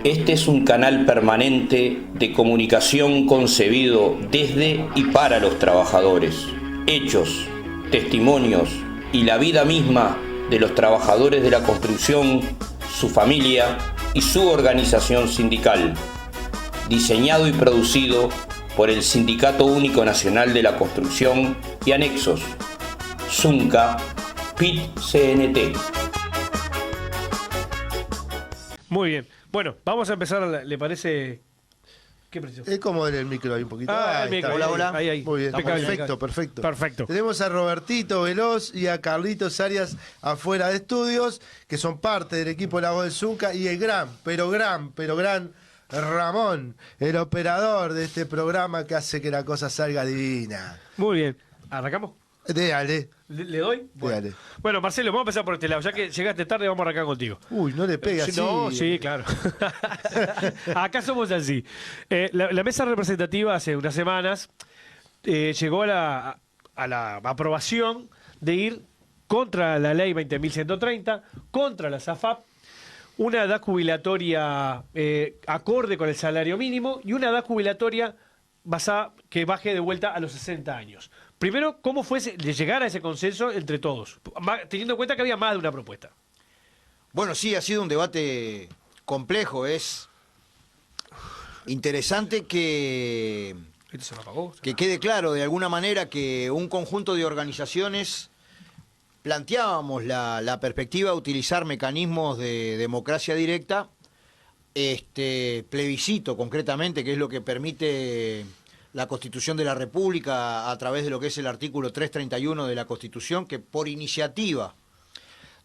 Este es un canal permanente de comunicación concebido desde y para los trabajadores. Hechos, testimonios y la vida misma de los trabajadores de la construcción, su familia y su organización sindical. Diseñado y producido por el Sindicato Único Nacional de la Construcción y Anexos, SUNCA, PIT-CNT. Muy bien. Bueno, vamos a empezar, ¿le parece? ¿Qué precio? Es como en el micro ahí un poquito. El micro. Hola, hola. Ahí. Muy bien, perfecto. Perfecto. Tenemos a Robertito Veloz y a Carlitos Arias afuera de estudios, que son parte del equipo de La Voz del Zunca, y el gran Ramón, el operador de este programa que hace que la cosa salga divina. Muy bien. ¿Arrancamos? Dale. ¿Le doy? Dale. Bueno, Marcelo, vamos a empezar por este lado. Ya que llegaste tarde, vamos a arrancar contigo. Uy, no le pega así. No, sí, claro. Acá somos así. La mesa representativa hace unas semanas llegó a la aprobación de ir contra la ley 20.130, contra la SAFAP, una edad jubilatoria acorde con el salario mínimo y una edad jubilatoria que baje de vuelta a los 60 años. Primero, ¿cómo fue de llegar a ese consenso entre todos? Teniendo en cuenta que había más de una propuesta. Bueno, sí, ha sido un debate complejo. Es interesante que quede claro de alguna manera que un conjunto de organizaciones planteábamos la perspectiva de utilizar mecanismos de democracia directa, plebiscito concretamente, que es lo que permite la Constitución de la República a través de lo que es el artículo 331 de la Constitución, que por iniciativa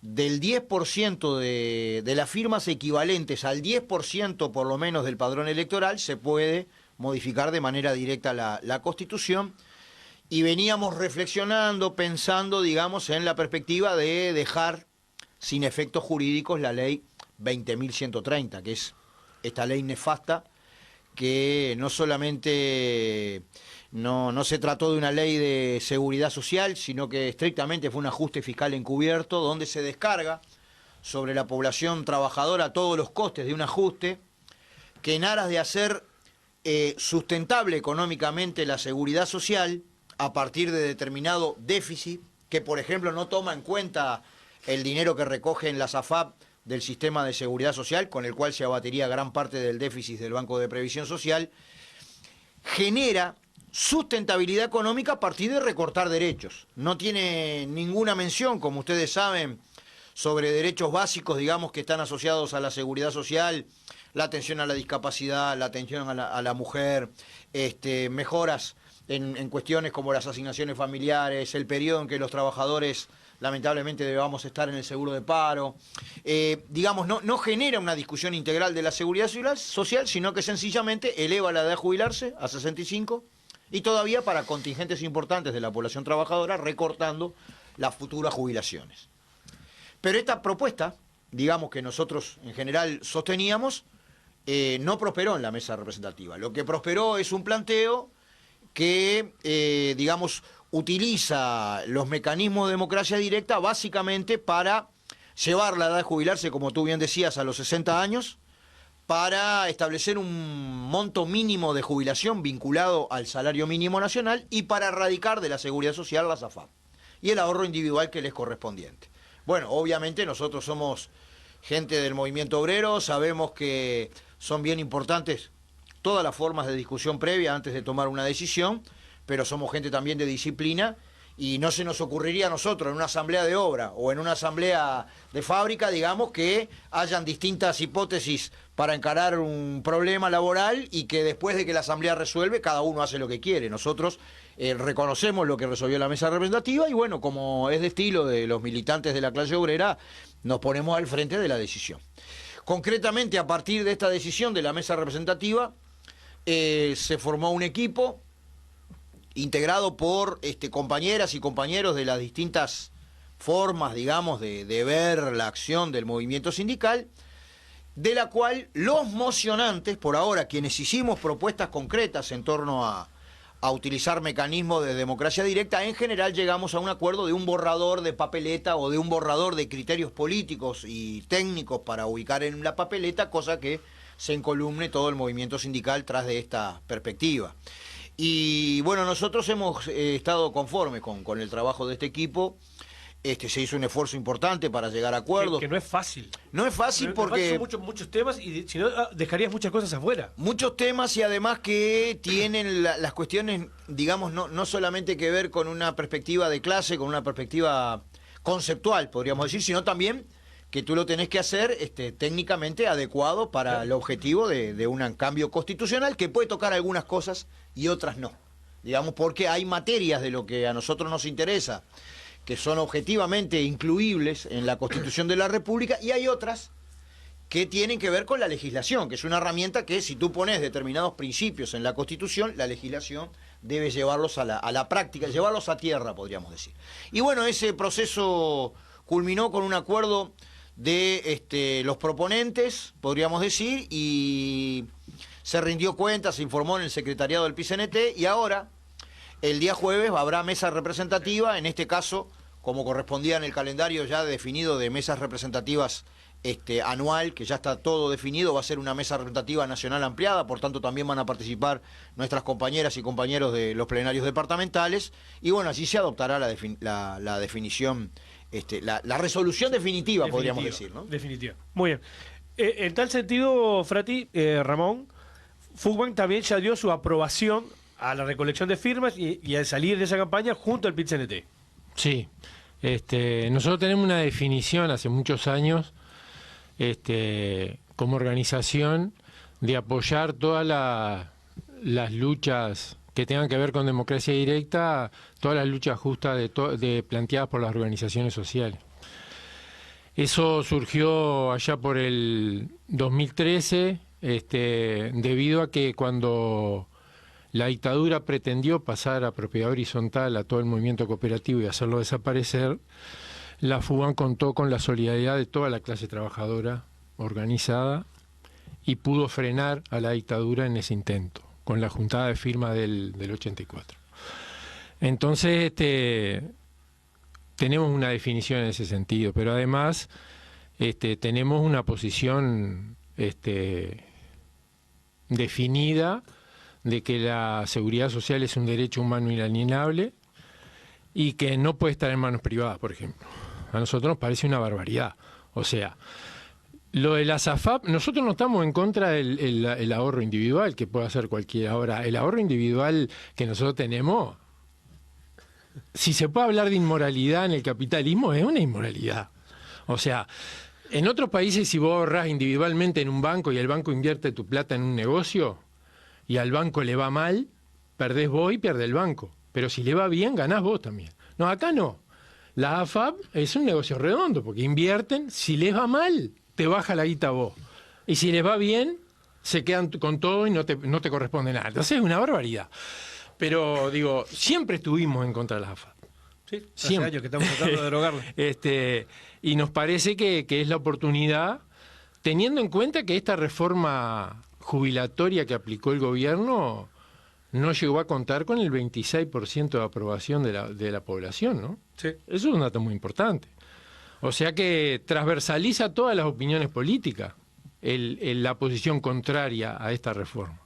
del 10% de las firmas equivalentes al 10% por lo menos del padrón electoral se puede modificar de manera directa la Constitución. Y veníamos reflexionando, pensando, digamos, en la perspectiva de dejar sin efectos jurídicos la ley 20.130, que es esta ley nefasta, que no solamente no se trató de una ley de seguridad social, sino que estrictamente fue un ajuste fiscal encubierto, donde se descarga sobre la población trabajadora todos los costes de un ajuste, que en aras de hacer sustentable económicamente la seguridad social, a partir de determinado déficit, que por ejemplo no toma en cuenta el dinero que recoge en la SAFAP del sistema de seguridad social, con el cual se abatiría gran parte del déficit del Banco de Previsión Social, genera sustentabilidad económica a partir de recortar derechos. No tiene ninguna mención, como ustedes saben, sobre derechos básicos, digamos, que están asociados a la seguridad social, la atención a la discapacidad, la atención a la mujer, mejoras en cuestiones como las asignaciones familiares, el periodo en que los trabajadores lamentablemente debamos estar en el seguro de paro. Digamos, no genera una discusión integral de la seguridad social, sino que sencillamente eleva la edad de jubilarse a 65 y todavía para contingentes importantes de la población trabajadora recortando las futuras jubilaciones. Pero esta propuesta, digamos, que nosotros en general sosteníamos, no prosperó en la mesa representativa. Lo que prosperó es un planteo que, digamos, utiliza los mecanismos de democracia directa básicamente para llevar la edad de jubilarse, como tú bien decías, a los 60 años, para establecer un monto mínimo de jubilación vinculado al salario mínimo nacional y para erradicar de la seguridad social la SAFAP y el ahorro individual que les correspondiente. Bueno, obviamente nosotros somos gente del movimiento obrero, sabemos que son bien importantes todas las formas de discusión previa antes de tomar una decisión, pero somos gente también de disciplina y no se nos ocurriría a nosotros en una asamblea de obra o en una asamblea de fábrica, digamos, que hayan distintas hipótesis para encarar un problema laboral y que después de que la asamblea resuelve, cada uno hace lo que quiere. Nosotros reconocemos lo que resolvió la mesa representativa y bueno, como es de estilo de los militantes de la clase obrera, nos ponemos al frente de la decisión. Concretamente, a partir de esta decisión de la mesa representativa, se formó un equipo integrado por compañeras y compañeros de las distintas formas, digamos, de ver la acción del movimiento sindical, de la cual los mocionantes, por ahora, quienes hicimos propuestas concretas en torno a utilizar mecanismos de democracia directa, en general llegamos a un acuerdo de un borrador de papeleta o de un borrador de criterios políticos y técnicos para ubicar en la papeleta, cosa que se encolumne todo el movimiento sindical tras de esta perspectiva. Y bueno, nosotros hemos estado conformes con el trabajo de este equipo. Se hizo un esfuerzo importante para llegar a acuerdos. Que no es fácil. No es fácil porque... Son muchos temas y si no, dejarías muchas cosas afuera. Muchos temas y además que tienen las cuestiones, digamos, no solamente que ver con una perspectiva de clase, con una perspectiva conceptual, podríamos decir, sino también que tú lo tenés que hacer técnicamente adecuado para el objetivo de un cambio constitucional que puede tocar algunas cosas y otras no. Digamos, porque hay materias de lo que a nosotros nos interesa que son objetivamente incluibles en la Constitución de la República, y hay otras que tienen que ver con la legislación, que es una herramienta que si tú pones determinados principios en la Constitución, la legislación debe llevarlos a la práctica, llevarlos a tierra, podríamos decir. Y bueno, ese proceso culminó con un acuerdo de los proponentes, podríamos decir, y se rindió cuenta, se informó en el secretariado del PCNT, y ahora, el día jueves, habrá mesa representativa, en este caso, como correspondía en el calendario ya definido de mesas representativas anual, que ya está todo definido, va a ser una mesa representativa nacional ampliada, por tanto también van a participar nuestras compañeras y compañeros de los plenarios departamentales, y bueno, allí se adoptará la definición, la resolución definitiva, podríamos decir, ¿no? Definitiva. Muy bien. En tal sentido, Frati, Ramón, Fugman también ya dio su aprobación a la recolección de firmas y al salir de esa campaña junto al PIT-CNT. Sí, nosotros tenemos una definición hace muchos años como organización de apoyar todas las luchas que tengan que ver con democracia directa, todas las luchas justas planteadas por las organizaciones sociales. Eso surgió allá por el 2013, debido a que cuando la dictadura pretendió pasar a propiedad horizontal a todo el movimiento cooperativo y hacerlo desaparecer, la FUBAN contó con la solidaridad de toda la clase trabajadora organizada y pudo frenar a la dictadura en ese intento, con la juntada de firma del 84. Entonces, tenemos una definición en ese sentido, pero además tenemos una posición definida de que la seguridad social es un derecho humano inalienable y que no puede estar en manos privadas, por ejemplo. A nosotros nos parece una barbaridad. O sea, lo de las AFAP, nosotros no estamos en contra del ahorro individual que puede hacer cualquiera. Ahora, el ahorro individual que nosotros tenemos, si se puede hablar de inmoralidad en el capitalismo, es una inmoralidad. O sea, en otros países, si vos ahorrás individualmente en un banco y el banco invierte tu plata en un negocio y al banco le va mal, perdés vos y pierde el banco. Pero si le va bien, ganás vos también. No, acá no. La AFAP es un negocio redondo porque invierten, si les va mal, te baja la guita vos. Y si les va bien, se quedan con todo y no te corresponde nada. Entonces es una barbaridad. Pero digo, siempre estuvimos en contra de la AFAP. Sí, hace años que estamos tratando de derogarlo. Y nos parece que es la oportunidad, teniendo en cuenta que esta reforma jubilatoria que aplicó el gobierno no llegó a contar con el 26% de aprobación de la población, ¿no? Sí. Eso es un dato muy importante. O sea que transversaliza todas las opiniones políticas la posición contraria a esta reforma.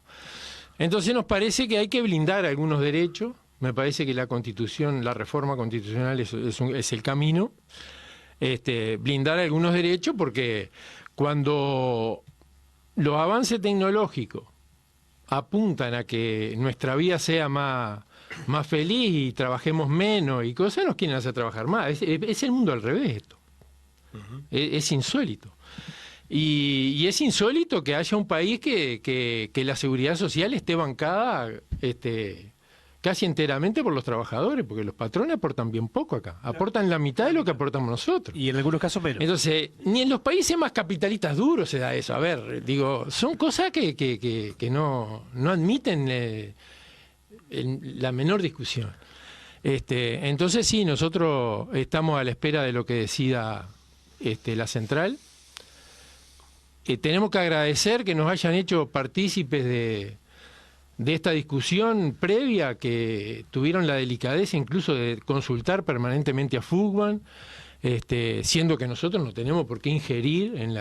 Entonces nos parece que hay que blindar algunos derechos. Me parece que la Constitución, la reforma constitucional es el camino. Blindar algunos derechos porque cuando los avances tecnológicos apuntan a que nuestra vida sea más feliz y trabajemos menos y cosas, nos quieren hacer trabajar más. Es el mundo al revés esto. Es insólito. Y es insólito que haya un país que la seguridad social esté bancada casi enteramente por los trabajadores, porque los patrones aportan bien poco acá. Aportan la mitad de lo que aportamos nosotros. Y en algunos casos menos. Entonces, ni en los países más capitalistas duros se da eso. A ver, digo, son cosas que no admiten la menor discusión. Entonces sí, nosotros estamos a la espera de lo que decida la central. Tenemos que agradecer que nos hayan hecho partícipes de esta discusión previa, que tuvieron la delicadeza incluso de consultar permanentemente a Fugman, siendo que nosotros no tenemos por qué ingerir en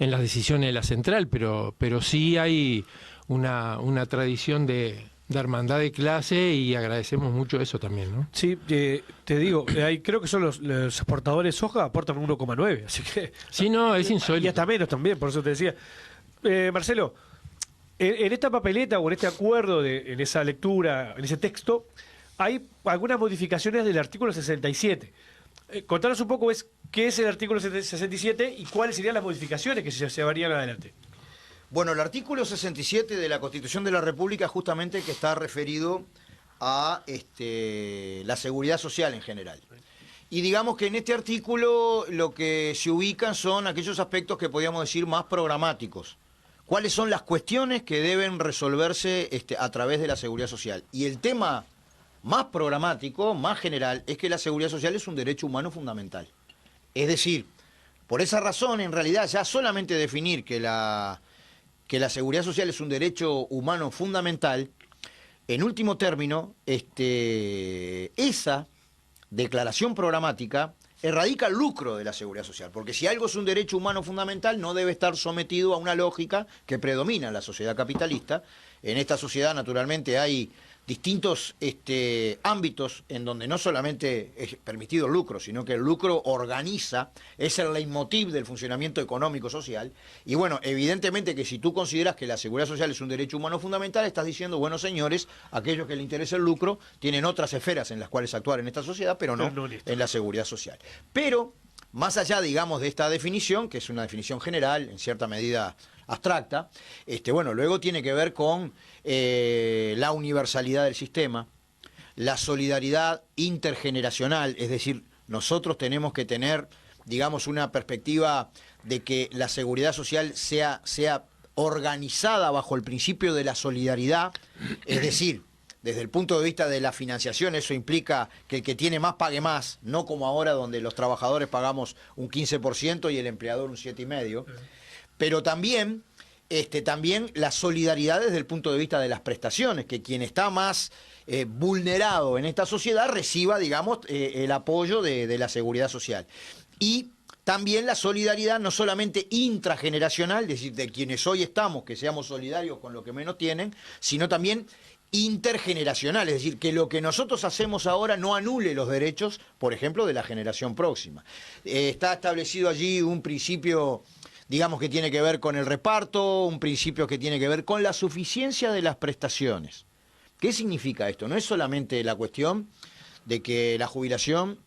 en las decisiones de la central, pero sí hay una tradición de hermandad de clase y agradecemos mucho eso también, ¿no? Sí, te digo, creo que son los exportadores soja aportan 1,9, así que... Sí, no, es Y insólito. hasta menos también, por eso te decía. Marcelo, en esta papeleta o en este acuerdo, en esa lectura, en ese texto, hay algunas modificaciones del artículo 67. Contanos un poco qué es el artículo 67 y cuáles serían las modificaciones que se llevarían adelante. Bueno, el artículo 67 de la Constitución de la República justamente que está referido a la seguridad social en general. Y digamos que en este artículo lo que se ubican son aquellos aspectos que podríamos decir más programáticos. ¿Cuáles son las cuestiones que deben resolverse a través de la seguridad social? Y el tema más programático, más general, es que la seguridad social es un derecho humano fundamental. Es decir, por esa razón, en realidad, ya solamente definir que la seguridad social es un derecho humano fundamental, en último término, esa declaración programática erradica el lucro de la seguridad social, porque si algo es un derecho humano fundamental, no debe estar sometido a una lógica que predomina en la sociedad capitalista. En esta sociedad, naturalmente, hay distintos ámbitos en donde no solamente es permitido el lucro, sino que el lucro organiza, es el leitmotiv del funcionamiento económico-social. Y bueno, evidentemente que si tú consideras que la seguridad social es un derecho humano fundamental, estás diciendo, bueno, señores, aquellos que les interesa el lucro tienen otras esferas en las cuales actuar en esta sociedad, pero no en la seguridad social. Pero, más allá, digamos, de esta definición, que es una definición general, en cierta medida abstracta, bueno, luego tiene que ver con la universalidad del sistema, la solidaridad intergeneracional, es decir, nosotros tenemos que tener, digamos, una perspectiva de que la seguridad social sea organizada bajo el principio de la solidaridad, es decir, desde el punto de vista de la financiación, eso implica que el que tiene más pague más, no como ahora donde los trabajadores pagamos un 15% y el empleador un 7,5%, pero también la solidaridad desde el punto de vista de las prestaciones, que quien está más vulnerado en esta sociedad reciba, digamos, el apoyo de la seguridad social. Y también la solidaridad no solamente intrageneracional, es decir, de quienes hoy estamos, que seamos solidarios con los que menos tienen, sino también intergeneracional, es decir, que lo que nosotros hacemos ahora no anule los derechos, por ejemplo, de la generación próxima. Está establecido allí un principio, digamos, que tiene que ver con el reparto, un principio que tiene que ver con la suficiencia de las prestaciones. ¿Qué significa esto? No es solamente la cuestión de que la jubilación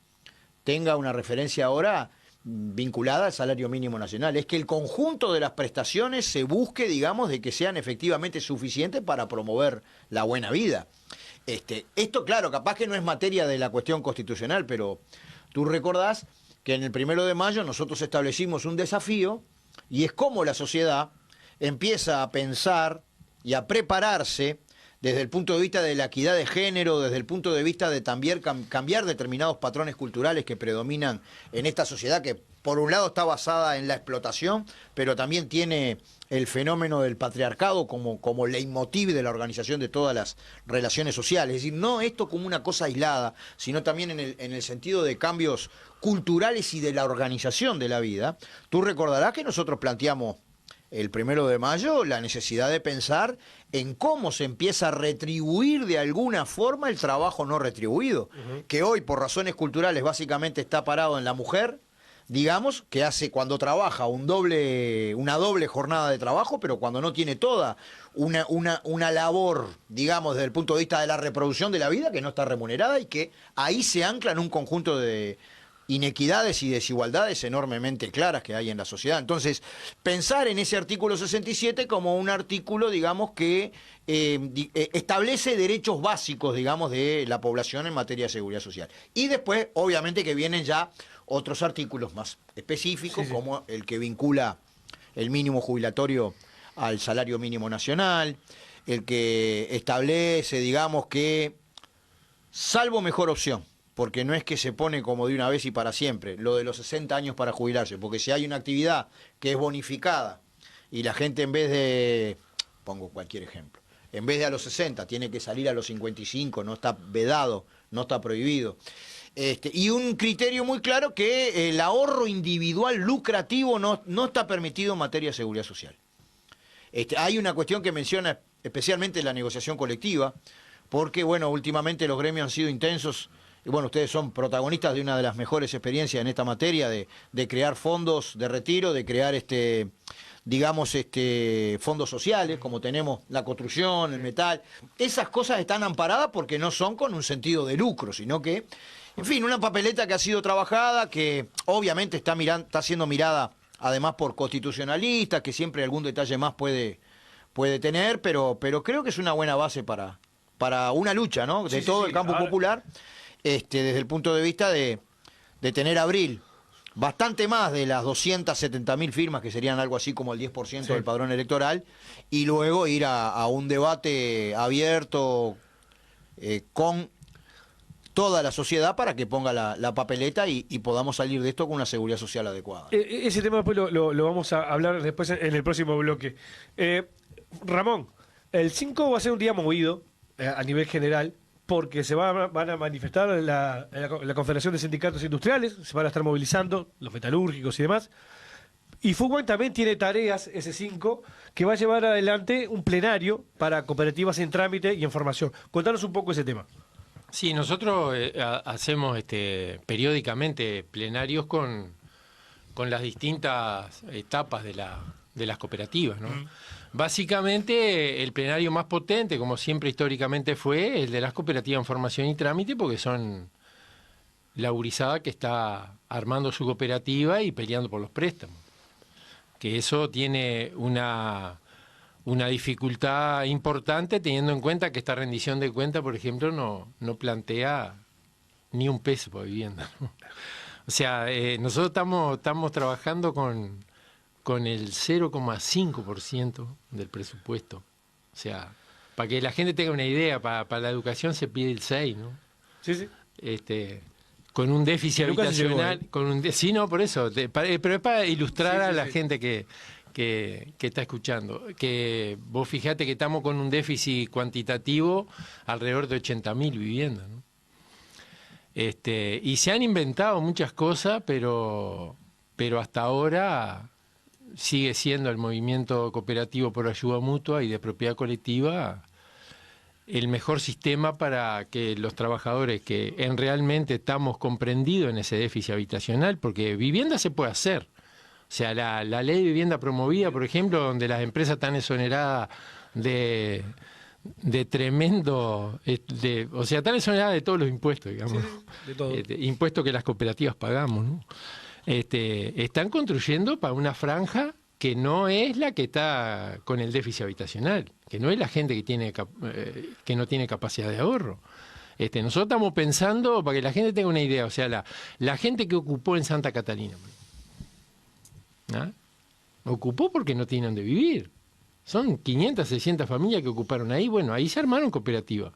tenga una referencia ahora vinculada al salario mínimo nacional, es que el conjunto de las prestaciones se busque, digamos, de que sean efectivamente suficientes para promover la buena vida. Esto, claro, capaz que no es materia de la cuestión constitucional, pero tú recordás que en el 1 de mayo nosotros establecimos un desafío, y es cómo la sociedad empieza a pensar y a prepararse desde el punto de vista de la equidad de género, desde el punto de vista de también cambiar determinados patrones culturales que predominan en esta sociedad que por un lado está basada en la explotación, pero también tiene el fenómeno del patriarcado como leitmotiv de la organización de todas las relaciones sociales. Es decir, no esto como una cosa aislada, sino también en el sentido de cambios culturales y de la organización de la vida. Tú recordarás que nosotros planteamos el 1 de mayo la necesidad de pensar en cómo se empieza a retribuir de alguna forma el trabajo no retribuido, que hoy por razones culturales básicamente está parado en la mujer, digamos, que hace cuando trabaja una doble jornada de trabajo, pero cuando no tiene toda una labor, digamos, desde el punto de vista de la reproducción de la vida, que no está remunerada y que ahí se ancla en un conjunto de inequidades y desigualdades enormemente claras que hay en la sociedad. Entonces, pensar en ese artículo 67 como un artículo, digamos, que establece derechos básicos, digamos, de la población en materia de seguridad social. Y después, obviamente, que vienen ya otros artículos más específicos, como el que vincula el mínimo jubilatorio al salario mínimo nacional, el que establece, digamos, que, salvo mejor opción, porque no es que se pone como de una vez y para siempre, lo de los 60 años para jubilarse, porque si hay una actividad que es bonificada y la gente en vez de, pongo cualquier ejemplo, en vez de a los 60 tiene que salir a los 55, no está vedado, no está prohibido, Y un criterio muy claro que el ahorro individual lucrativo no está permitido en materia de seguridad social. Hay una cuestión que menciona especialmente la negociación colectiva, porque bueno, últimamente los gremios han sido intensos, y bueno, ustedes son protagonistas de una de las mejores experiencias en esta materia, de crear fondos de retiro, de crear fondos sociales, como tenemos la construcción, el metal. Esas cosas están amparadas porque no son con un sentido de lucro, sino que, en fin, una papeleta que ha sido trabajada, que obviamente está siendo mirada además por constitucionalistas, que siempre algún detalle más puede tener, pero creo que es una buena base para una lucha, ¿no? De todo el campo popular, desde el punto de vista de tener abril bastante más de las 270.000 firmas, que serían algo así como el 10% del padrón electoral, y luego ir a un debate abierto con toda la sociedad para que ponga la papeleta y podamos salir de esto con una seguridad social adecuada. Ese tema después lo vamos a hablar después en el próximo bloque. Ramón, el 5 va a ser un día movido a nivel general, porque se van a manifestar la Confederación de Sindicatos Industriales, se van a estar movilizando los metalúrgicos y demás. Y Fútbol también tiene tareas, ese 5, que va a llevar adelante un plenario para cooperativas en trámite y en formación. Contanos un poco ese tema. Sí, nosotros hacemos periódicamente plenarios con las distintas etapas de las cooperativas, ¿no? Básicamente, el plenario más potente, como siempre históricamente fue, el de las cooperativas en formación y trámite, porque son la gurizada que está armando su cooperativa y peleando por los préstamos. Que eso tiene una dificultad importante, teniendo en cuenta que esta rendición de cuentas, por ejemplo, no plantea ni un peso por vivienda, ¿no? O sea, nosotros estamos trabajando con el 0,5% del presupuesto. O sea, para que la gente tenga una idea, para la educación se pide el 6%, ¿no? Sí. Con un déficit habitacional, llegó, sí, no, por eso, pero es para ilustrar a la gente que está escuchando, que vos fijate que estamos con un déficit cuantitativo alrededor de 80.000 viviendas, ¿no? Y se han inventado muchas cosas, pero hasta ahora sigue siendo el movimiento cooperativo por ayuda mutua y de propiedad colectiva el mejor sistema para que los trabajadores que realmente estamos comprendidos en ese déficit habitacional, porque vivienda se puede hacer. O sea, la ley de vivienda promovida, por ejemplo, donde las empresas están exoneradas de tremendo, o sea, están exoneradas de todos los impuestos, digamos, de todo. Impuestos que las cooperativas pagamos, ¿no? Están construyendo para una franja que no es la que está con el déficit habitacional, que no es la gente que no tiene capacidad de ahorro. Nosotros estamos pensando, para que la gente tenga una idea, o sea, la gente que ocupó en Santa Catalina, ¿ah? Ocupó porque no tienen donde vivir. Son 500, 600 familias que ocuparon ahí. Bueno, ahí se armaron cooperativas.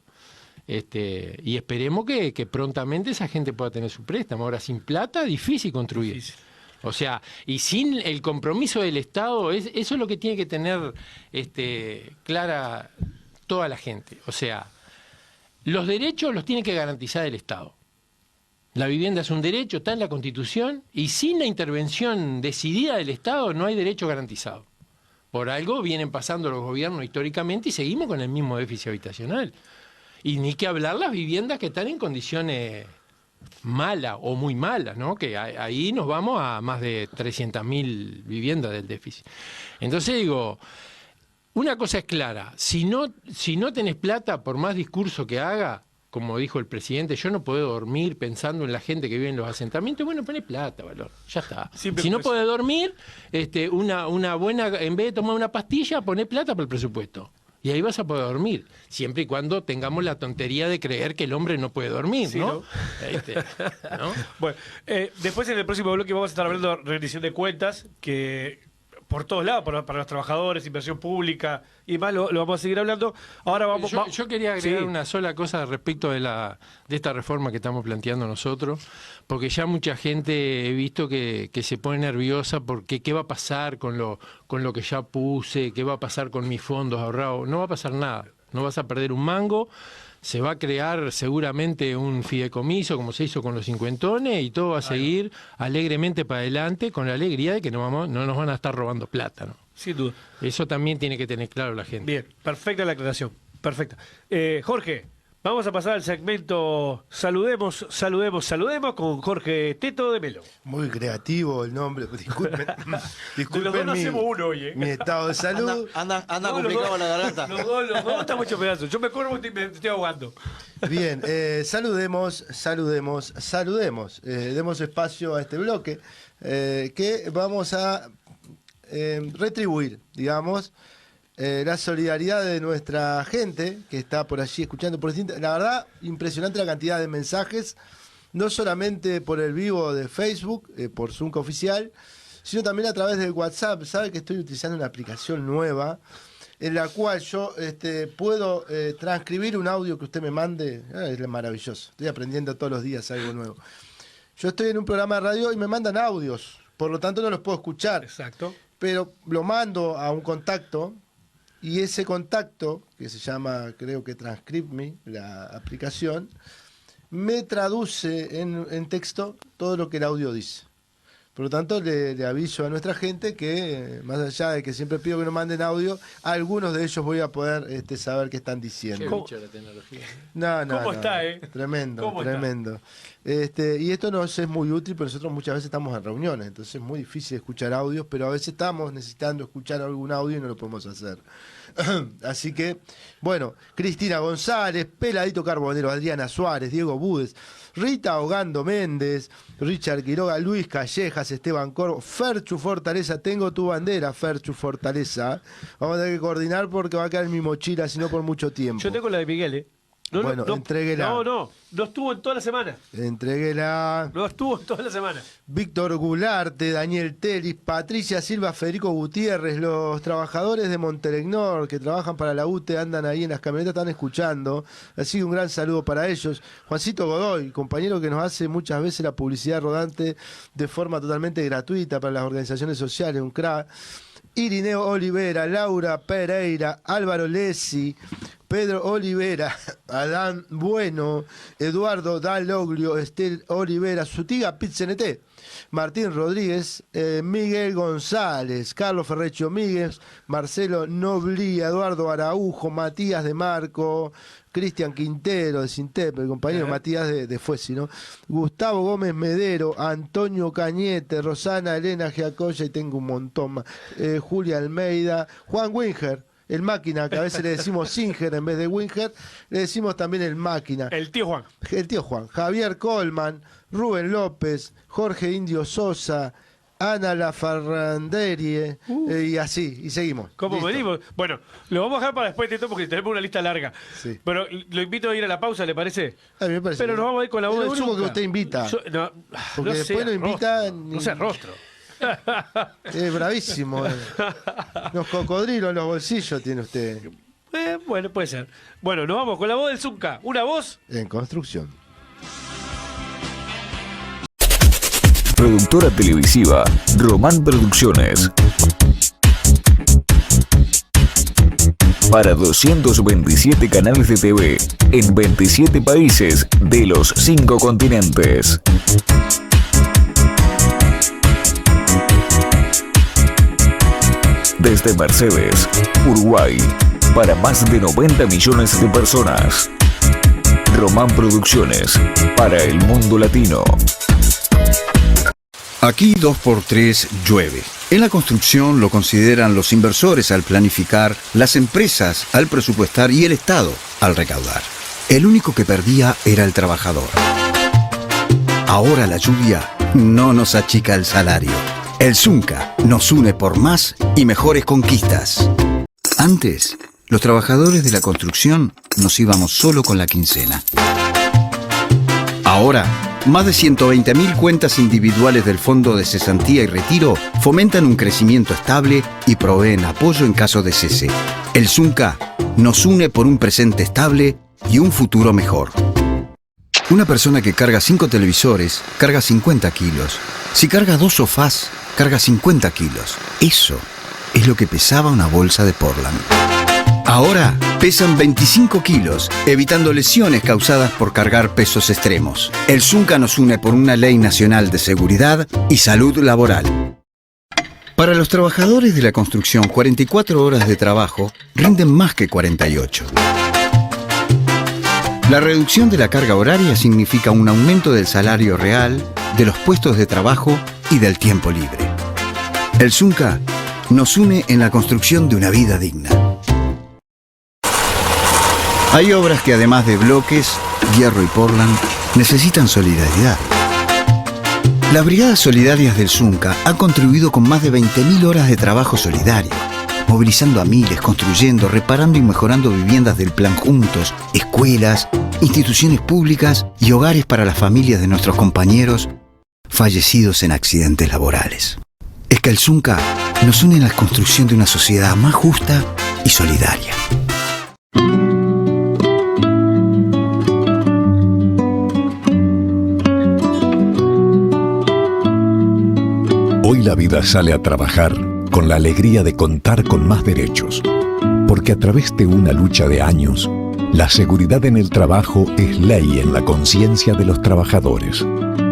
Y esperemos que prontamente esa gente pueda tener su préstamo. Ahora, sin plata, difícil construir. Difícil. O sea, y sin el compromiso del Estado, eso es lo que tiene que tener clara toda la gente. O sea, los derechos los tiene que garantizar el Estado. La vivienda es un derecho, está en la Constitución, y sin la intervención decidida del Estado no hay derecho garantizado. Por algo vienen pasando los gobiernos históricamente y seguimos con el mismo déficit habitacional. Y ni que hablar las viviendas que están en condiciones malas o muy malas, ¿no? Que ahí nos vamos a más de 300.000 viviendas del déficit. Entonces digo, una cosa es clara, si no tenés plata, por más discurso que haga, como dijo el presidente, yo no puedo dormir pensando en la gente que vive en los asentamientos, bueno, poné plata, valor, ya está. Si no podés dormir, una buena, en vez de tomar una pastilla, poné plata para el presupuesto. Y ahí vas a poder dormir, siempre y cuando tengamos la tontería de creer que el hombre no puede dormir, sí, ¿no? ¿No? Bueno, después en el próximo bloque vamos a estar hablando de rendición de cuentas, que por todos lados, para los trabajadores, inversión pública y más, lo vamos a seguir hablando. Ahora vamos. Yo quería agregar una sola cosa respecto de esta reforma que estamos planteando nosotros, porque ya mucha gente he visto que se pone nerviosa porque qué va a pasar con lo que ya puse, qué va a pasar con mis fondos ahorrados. No va a pasar nada. no vas a perder un mango. Se va a crear seguramente un fideicomiso como se hizo con los cincuentones y todo va a seguir alegremente para adelante con la alegría de que no nos van a estar robando plata, ¿no? Sin duda. Eso también tiene que tener claro la gente. Bien, perfecta la aclaración. Perfecta. Jorge, vamos a pasar al segmento Saludemos con Jorge Teto de Melo. Muy creativo el nombre. Disculpen, De los disculpen dos no hacemos uno hoy, ¿eh? mi estado de salud. Anda No, complicado la garganta. Los dos estamos hechos pedazos. Yo me acuerdo que me estoy ahogando. Bien, saludemos. Demos espacio a este bloque que vamos a retribuir, digamos, la solidaridad de nuestra gente que está por allí escuchando por distintas. La verdad, impresionante la cantidad de mensajes, no solamente por el vivo de Facebook, por Zunca Oficial, sino también a través del WhatsApp. Sabe que estoy utilizando una aplicación nueva en la cual yo puedo transcribir un audio que usted me mande. Es maravilloso, estoy aprendiendo todos los días algo nuevo. Yo estoy en un programa de radio y me mandan audios, por lo tanto no los puedo escuchar. Exacto. Pero lo mando a un contacto y ese contacto, que se llama, creo que TranscriptMe, la aplicación, me traduce en texto todo lo que el audio dice. Por lo tanto, le aviso a nuestra gente que, más allá de que siempre pido que nos manden audio, algunos de ellos voy a poder saber qué están diciendo. Qué bicha la tecnología. No, ¿Cómo está, Tremendo, ¿Cómo tremendo. Y esto nos es muy útil, pero nosotros muchas veces estamos en reuniones, entonces es muy difícil escuchar audios, pero a veces estamos necesitando escuchar algún audio y no lo podemos hacer. Así que, bueno, Cristina González, Peladito Carbonero, Adriana Suárez, Diego Budes, Rita Ahogando Méndez, Richard Quiroga, Luis Callejas, Esteban Corvo, Ferchu Fortaleza, tengo tu bandera, Ferchu Fortaleza. Vamos a tener que coordinar porque va a quedar en mi mochila, si no por mucho tiempo. Yo tengo la de Miguel, ¿eh? Bueno, entréguela. No estuvo en toda la semana. Entréguela. No estuvo en toda la semana. Víctor Gularte, Daniel Telis, Patricia Silva, Federico Gutiérrez, los trabajadores de Montelecnor que trabajan para la UTE andan ahí en las camionetas, están escuchando. Así que un gran saludo para ellos. Juancito Godoy, compañero que nos hace muchas veces la publicidad rodante de forma totalmente gratuita para las organizaciones sociales, un crack. Irineo Olivera, Laura Pereira, Álvaro Lesi, Pedro Olivera, Adán Bueno, Eduardo Daloglio, Estel Olivera, Sutiga Pizzenete, Martín Rodríguez, Miguel González, Carlos Ferrecho Míguez, Marcelo Noblí, Eduardo Araujo, Matías de Marco, Cristian Quintero de Sintep, el compañero Matías de Fuesi, ¿no? Gustavo Gómez Medero, Antonio Cañete, Rosana Elena Giacoya, y tengo un montón más, Julia Almeida, Juan Winger, el máquina, que a veces le decimos Singer en vez de Winger, le decimos también el máquina. El tío Juan. El tío Juan. Javier Colman, Rubén López, Jorge Indio Sosa, Ana Lafarranderie, y así, y seguimos. ¿Cómo Listo. venimos? Bueno, lo vamos a dejar para después de esto porque tenemos una lista larga. Sí. Pero lo invito a ir a la pausa, ¿le parece? A mí me parece Pero bien. nos vamos a ir con la voz Es del lo único Zucca. que usted invita. Porque después sea no invita rostro, ni- No sea rostro. Es bravísimo. Los cocodrilos en los bolsillos tiene usted Bueno, puede ser. Bueno, nos vamos con la voz del Zucca. Una voz. en construcción. Productora televisiva Román Producciones. Para 227 canales de TV en 27 países de los 5 continentes. Desde Mercedes, Uruguay, para más de 90 millones de personas. Román Producciones, para el mundo latino. Aquí 2x3 llueve. En la construcción lo consideran los inversores al planificar, las empresas al presupuestar y el Estado al recaudar. El único que perdía era el trabajador. Ahora la lluvia no nos achica el salario. El Zunca nos une por más y mejores conquistas. Antes, los trabajadores de la construcción nos íbamos solo con la quincena. Ahora, más de 120.000 cuentas individuales del Fondo de Cesantía y Retiro fomentan un crecimiento estable y proveen apoyo en caso de cese. El Zunca nos une por un presente estable y un futuro mejor. Una persona que carga 5 televisores carga 50 kilos. Si carga 2 sofás, carga 50 kilos. Eso es lo que pesaba una bolsa de Portland. Ahora pesan 25 kilos, evitando lesiones causadas por cargar pesos extremos. El Zunca nos une por una ley nacional de seguridad y salud laboral. Para los trabajadores de la construcción, 44 horas de trabajo rinden más que 48. La reducción de la carga horaria significa un aumento del salario real, de los puestos de trabajo y del tiempo libre. El Zunca nos une en la construcción de una vida digna. Hay obras que además de bloques, hierro y Portland, necesitan solidaridad. Las Brigadas Solidarias del Zunca han contribuido con más de 20.000 horas de trabajo solidario, movilizando a miles, construyendo, reparando y mejorando viviendas del Plan Juntos, escuelas, instituciones públicas y hogares para las familias de nuestros compañeros fallecidos en accidentes laborales. Es que el Zunca nos une en la construcción de una sociedad más justa y solidaria. Hoy la vida sale a trabajar con la alegría de contar con más derechos, porque a través de una lucha de años, la seguridad en el trabajo es ley en la conciencia de los trabajadores,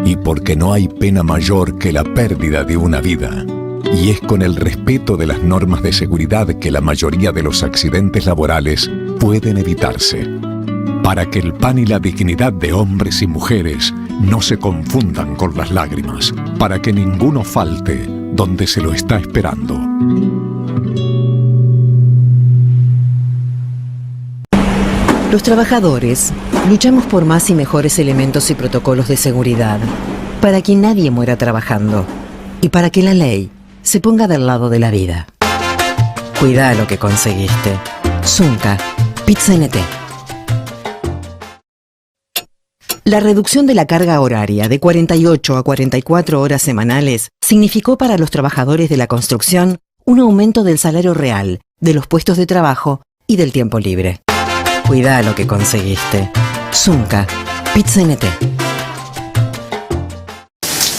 y porque no hay pena mayor que la pérdida de una vida, y es con el respeto de las normas de seguridad que la mayoría de los accidentes laborales pueden evitarse, para que el pan y la dignidad de hombres y mujeres no se confundan con las lágrimas, para que ninguno falte donde se lo está esperando. Los trabajadores luchamos por más y mejores elementos y protocolos de seguridad, para que nadie muera trabajando y para que la ley se ponga del lado de la vida. Cuidá lo que conseguiste. Zunca, PIT-CNT. La reducción de la carga horaria de 48 a 44 horas semanales significó para los trabajadores de la construcción un aumento del salario real, de los puestos de trabajo y del tiempo libre. Cuidá lo que conseguiste. Zunca, PIT-CNT.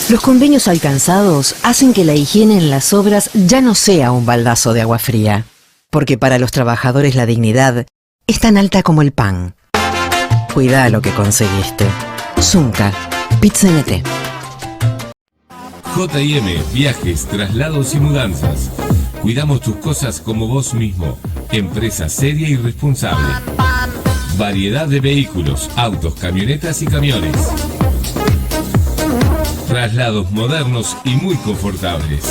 Los convenios alcanzados hacen que la higiene en las obras ya no sea un baldazo de agua fría, porque para los trabajadores la dignidad es tan alta como el pan. Cuidá lo que conseguiste. Zunca, PIT-CNT. J&M Viajes, Traslados y Mudanzas. Cuidamos tus cosas como vos mismo. Empresa seria y responsable. Variedad de vehículos, autos, camionetas y camiones. Traslados modernos y muy confortables.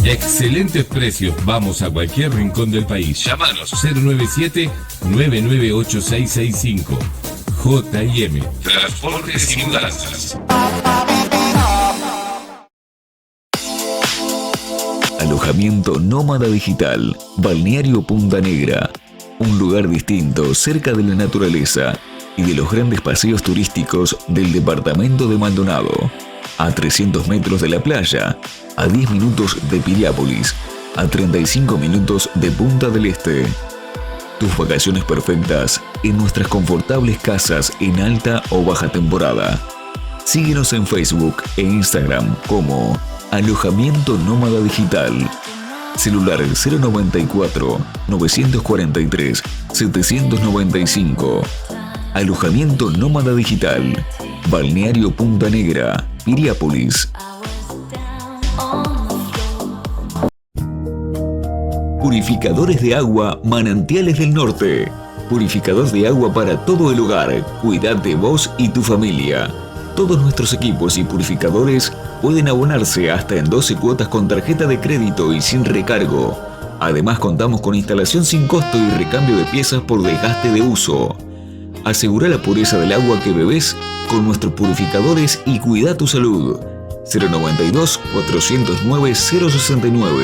Excelentes precios, vamos a cualquier rincón del país. Llámanos 097-998665. J&M, Transportes y Mudanzas. Alojamiento nómada digital, Balneario Punta Negra. Un lugar distinto, cerca de la naturaleza y de los grandes paseos turísticos del departamento de Maldonado. A 300 metros de la playa, a 10 minutos de Piriápolis, a 35 minutos de Punta del Este. Tus vacaciones perfectas en nuestras confortables casas en alta o baja temporada. Síguenos en Facebook e Instagram como Alojamiento Nómada Digital. Celular 094-943-795. Alojamiento Nómada Digital. Balneario Punta Negra, Piriápolis. Purificadores de agua Manantiales del Norte. Purificador de agua para todo el hogar. Cuidad de vos y tu familia. Todos nuestros equipos y purificadores pueden abonarse hasta en 12 cuotas con tarjeta de crédito y sin recargo. Además contamos con instalación sin costo y recambio de piezas por desgaste de uso. Asegura la pureza del agua que bebés con nuestros purificadores y cuida tu salud. 092-409-069.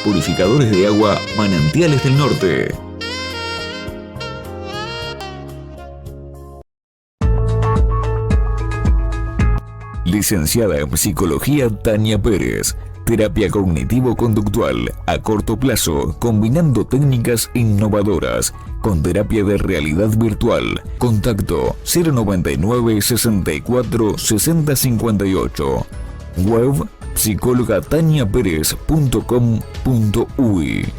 Purificadores de agua Manantiales del Norte. Licenciada en Psicología Tania Pérez, Terapia cognitivo-conductual a corto plazo, combinando técnicas innovadoras con terapia de realidad virtual. Contacto 099 64 60 58. Web psicólogataniaperez.com.uy.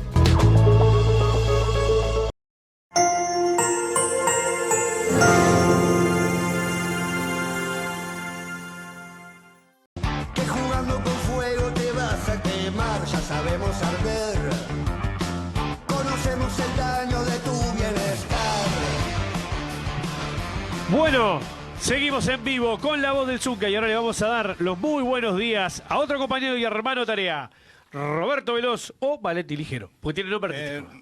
Que jugando con fuego te vas a quemar, ya sabemos arder. Conocemos el daño de tu bienestar. Bueno, seguimos en vivo con la voz del Zucca y ahora le vamos a dar los muy buenos días a otro compañero y hermano tarea, Roberto Veloz o Valenti Ligero, porque tiene nombre artístico.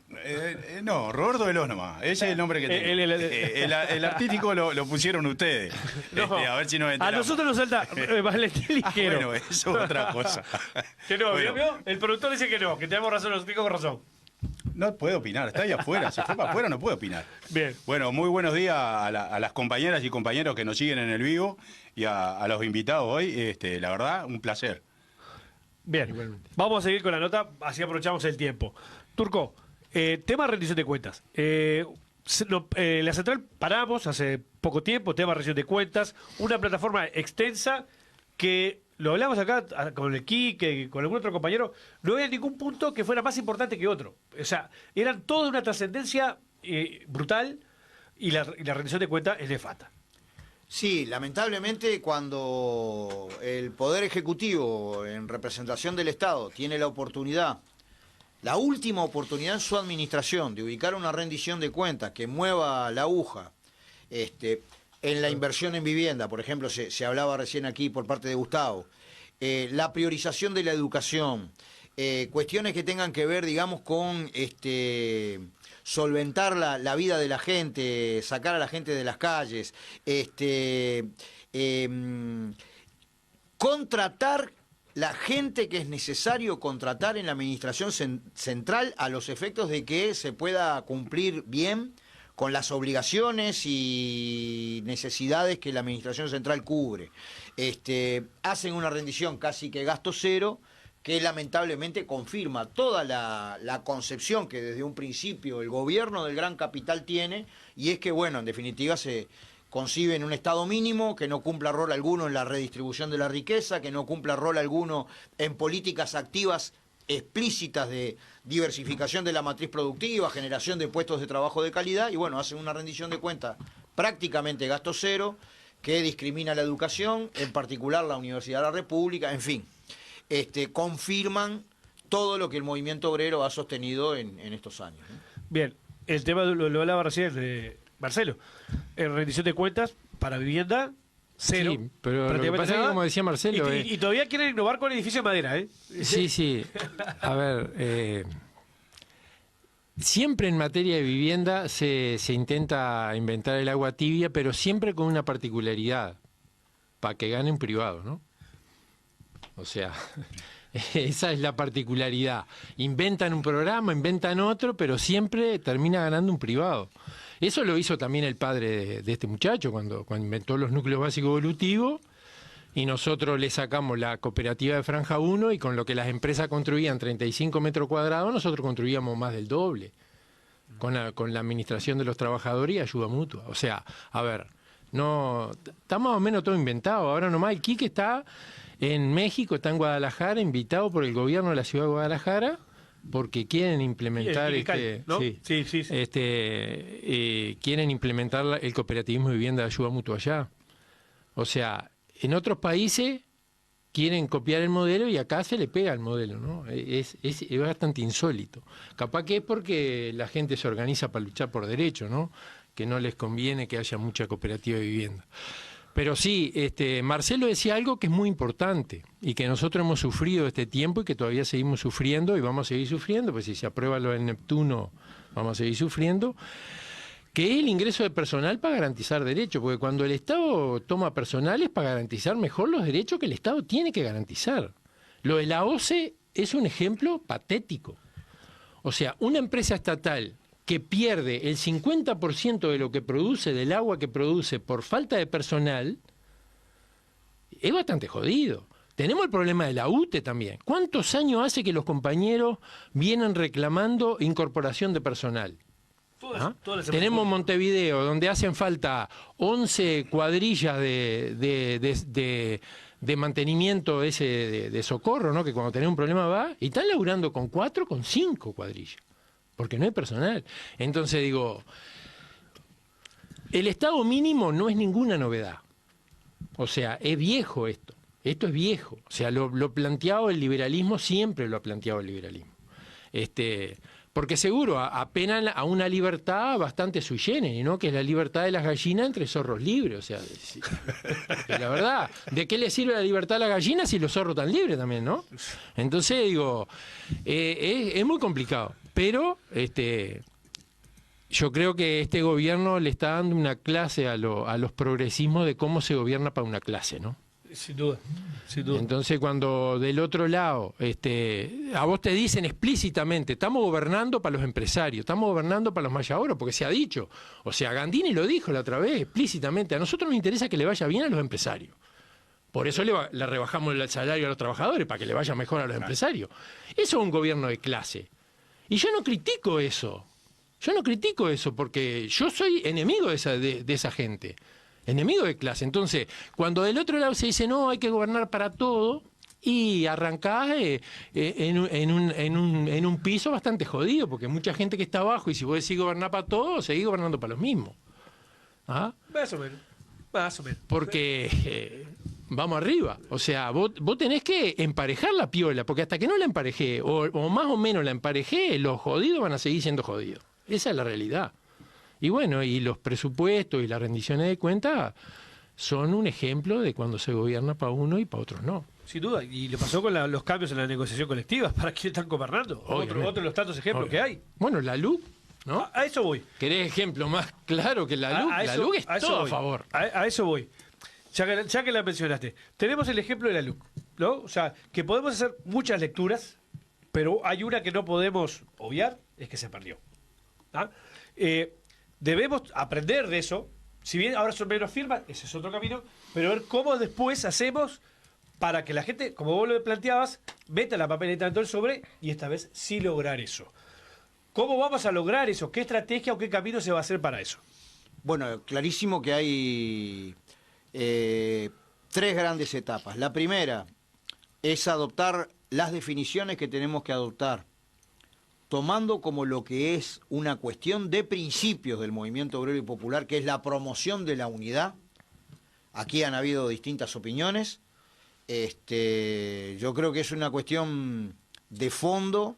No, Roberto Veloz nomás. Ese es el nombre que tengo. El artístico lo pusieron ustedes. No, a ver si nos a enteramos. nosotros nos salta Valenti Ligero. Bueno, eso es otra cosa. Que no, Bueno. ¿vio? El productor dice que no, que tenemos razón, nosotros tengo razón. No puede opinar, está ahí afuera. Si fue para afuera no puede opinar. Bien. Bueno, muy buenos días a las compañeras y compañeros que nos siguen en el vivo y a los invitados hoy. La verdad, un placer. Bien, vamos a seguir con la nota, así aprovechamos el tiempo. Turco, tema rendición de cuentas. La central paramos hace poco tiempo, tema rendición de cuentas, una plataforma extensa que, lo hablamos acá con el Quique, con algún otro compañero, no había ningún punto que fuera más importante que otro. O sea, eran todos de una trascendencia brutal y la rendición de cuentas es nefasta. Sí, lamentablemente cuando el Poder Ejecutivo, en representación del Estado, tiene la oportunidad, la última oportunidad en su administración de ubicar una rendición de cuentas que mueva la aguja en la inversión en vivienda, por ejemplo, se hablaba recién aquí por parte de Gustavo, la priorización de la educación, cuestiones que tengan que ver, digamos, con solventar la vida de la gente, sacar a la gente de las calles, contratar la gente que es necesario contratar en la administración central a los efectos de que se pueda cumplir bien con las obligaciones y necesidades que la administración central cubre. Hacen una rendición casi que gasto cero, que lamentablemente confirma toda la concepción que desde un principio el gobierno del gran capital tiene, y es que, bueno, en definitiva se concibe en un Estado mínimo, que no cumpla rol alguno en la redistribución de la riqueza, que no cumpla rol alguno en políticas activas explícitas de diversificación de la matriz productiva, generación de puestos de trabajo de calidad, y bueno, hacen una rendición de cuentas prácticamente gasto cero, que discrimina la educación, en particular la Universidad de la República, en fin. Confirman todo lo que el movimiento obrero ha sostenido en estos años, ¿no? Bien, el tema lo hablaba recién de Marcelo. Rendición de cuentas para vivienda, cero. Sí, pero lo que pasa es que, como decía Marcelo... Y todavía quieren innovar con el edificio de madera, ¿eh? Sí. A ver, siempre en materia de vivienda se intenta inventar el agua tibia, pero siempre con una particularidad, para que gane un privado, ¿no? O sea, esa es la particularidad. Inventan un programa, inventan otro, pero siempre termina ganando un privado. Eso lo hizo también el padre de este muchacho cuando inventó los núcleos básicos evolutivos, y nosotros le sacamos la cooperativa de Franja 1 y con lo que las empresas construían 35 metros cuadrados, nosotros construíamos más del doble, con la administración de los trabajadores y ayuda mutua. O sea, a ver, no está más o menos todo inventado. Ahora nomás el Quique está en México, está en Guadalajara, invitado por el gobierno de la ciudad de Guadalajara, porque quieren implementar ¿no? Sí. quieren implementar el cooperativismo de vivienda de ayuda mutua allá. O sea, en otros países quieren copiar el modelo y acá se le pega el modelo, ¿no? Es bastante insólito. Capaz que es porque la gente se organiza para luchar por derechos, ¿no? Que no les conviene que haya mucha cooperativa de vivienda. Pero sí, Marcelo decía algo que es muy importante y que nosotros hemos sufrido este tiempo y que todavía seguimos sufriendo y vamos a seguir sufriendo, pues si se aprueba lo del Neptuno vamos a seguir sufriendo, que es el ingreso de personal para garantizar derechos, porque cuando el Estado toma personal es para garantizar mejor los derechos que el Estado tiene que garantizar. Lo de la OCE es un ejemplo patético. O sea, una empresa estatal que pierde el 50% de lo que produce, del agua que produce, por falta de personal, es bastante jodido. Tenemos el problema de la UTE también. ¿Cuántos años hace que los compañeros vienen reclamando incorporación de personal? ¿Ah? Tenemos Montevideo, donde hacen falta 11 cuadrillas de mantenimiento de socorro, ¿no? Que cuando tenés un problema va, y están laburando con 4, con 5 cuadrillas, porque no hay personal. Entonces digo, el estado mínimo no es ninguna novedad. O sea, es viejo esto. Esto es viejo. O sea, lo planteado el liberalismo, siempre lo ha planteado el liberalismo. Porque seguro apelan a una libertad bastante sui generis, ¿no? Que es la libertad de las gallinas entre zorros libres. O sea, la verdad, ¿de qué le sirve la libertad a las gallinas si los zorros están libres también, no? Entonces, digo, es muy complicado. Pero yo creo que este gobierno le está dando una clase a los progresismos de cómo se gobierna para una clase, ¿no? Sin duda, sin duda. Entonces, cuando del otro lado a vos te dicen explícitamente, estamos gobernando para los empresarios, estamos gobernando para los mayaoros, porque se ha dicho, o sea, Gandini lo dijo la otra vez explícitamente, a nosotros nos interesa que le vaya bien a los empresarios. Por eso le rebajamos el salario a los trabajadores, para que le vaya mejor a los empresarios. Eso es un gobierno de clase. Y yo no critico eso. Yo no critico eso, porque yo soy enemigo de esa gente. Enemigo de clase. Entonces, cuando del otro lado se dice, no, hay que gobernar para todo, y arrancás en un piso bastante jodido, porque mucha gente que está abajo, y si vos decís gobernar para todo, seguís gobernando para los mismos. ¿Ah? Más o menos. Más o menos. Porque vamos arriba. O sea, vos tenés que emparejar la piola, porque hasta que no la emparejé, o más o menos la emparejé, los jodidos van a seguir siendo jodidos. Esa es la realidad. Y bueno, y los presupuestos y las rendiciones de cuentas son un ejemplo de cuando se gobierna para uno y para otros no. Sin duda, y le pasó con los cambios en la negociación colectiva, ¿para quién están gobernando? Otro de los tantos ejemplos que hay. Bueno, la LUC, ¿no? A eso voy. ¿Querés ejemplo más claro que la LUC? La LUC es todo a favor. A eso voy. Ya que la mencionaste. Tenemos el ejemplo de la LUC, ¿no? O sea, que podemos hacer muchas lecturas, pero hay una que no podemos obviar, es que se perdió. ¿Ah? Debemos aprender de eso, si bien ahora son menos firmas, ese es otro camino, pero ver cómo después hacemos para que la gente, como vos lo planteabas, meta la papeleta dentro del sobre y esta vez sí lograr eso. ¿Cómo vamos a lograr eso? ¿Qué estrategia o qué camino se va a hacer para eso? Bueno, clarísimo que hay 3 grandes etapas. La primera es adoptar las definiciones que tenemos que adoptar, tomando como lo que es una cuestión de principios del movimiento obrero y popular, que es la promoción de la unidad. Aquí han habido distintas opiniones. Yo creo que es una cuestión de fondo,